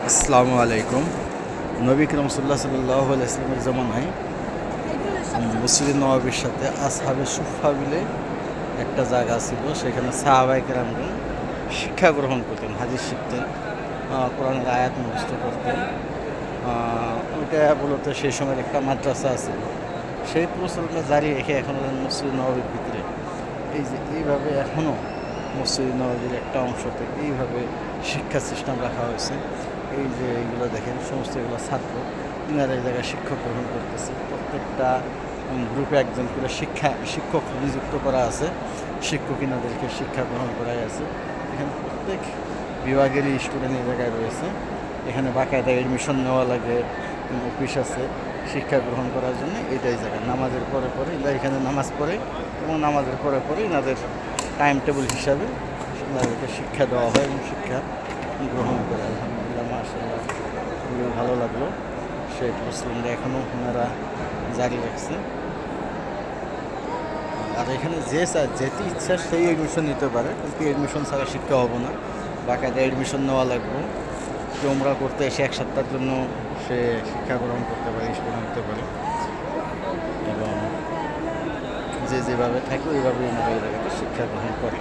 আসসালামু আলাইকুম। নবী করিম সাল্লাল্লাহু আলাইহি ওয়াসাল্লামের জামানায় মসজিদে নববীর সাথে আসহাবে সুফফা মিলে একটা জায়গা ছিল। সেখানে সাহাবায়ে কেরামগণ শিক্ষা গ্রহণ করতেন, হাদিস শিখতেন, কোরআনের আয়াত মুখস্থ করতেন। ওইটা মূলত সেই সময়ের একটা মাদ্রাসা ছিল। সেই প্রচলনটা জারি রেখে এখনও মসজিদ নববীর ভিতরে এইভাবে এখনও মসজিদ নববীর একটা অংশ থেকে এইভাবে শিক্ষা সিস্টেম রাখা হয়েছে। এই যে এইগুলো দেখেন, সমস্ত এগুলো ছাত্র, ইনারা এই জায়গায় শিক্ষক গ্রহণ করতেছে। প্রত্যেকটা গ্রুপে একজন করে শিক্ষক নিযুক্ত করা আছে। শিক্ষক ইনাদেরকে শিক্ষা গ্রহণ করাই আছে। এখানে প্রত্যেক বিভাগেরই স্টুডেন্ট এই জায়গায় রয়েছে। এখানে বাকায়দা এডমিশন নেওয়া লাগে, অফিস আছে শিক্ষা গ্রহণ করার জন্য। এটাই জায়গা নামাজের পরে পরে এরা এখানে নামাজ পড়ে এবং নামাজের পরে পরে এনাদের টাইম টেবিল হিসাবে এনাদেরকে শিক্ষা দেওয়া হয় এবং শিক্ষা গ্রহণ করে। আলহামদুলিল্লাহ, মাশাআল্লাহ, খুবই ভালো লাগলো। সেই প্রচলনটা এখনও ওনারা জারি রাখছে। আর এখানে যেটি ইচ্ছা সেই এডমিশন নিতে পারে, কিন্তু এডমিশন ছাড়া শিক্ষা হবো না, বাকায়দা এডমিশন নেওয়া লাগবে। কেউ উমরা করতে এসে 1 সপ্তাহের জন্য সে শিক্ষা গ্রহণ করতে পারে, স্টুডেন্ট হতে পারে। এবং যে যেভাবে থাকে ওইভাবেই ওনারা এই জায়গাতে শিক্ষা গ্রহণ করে।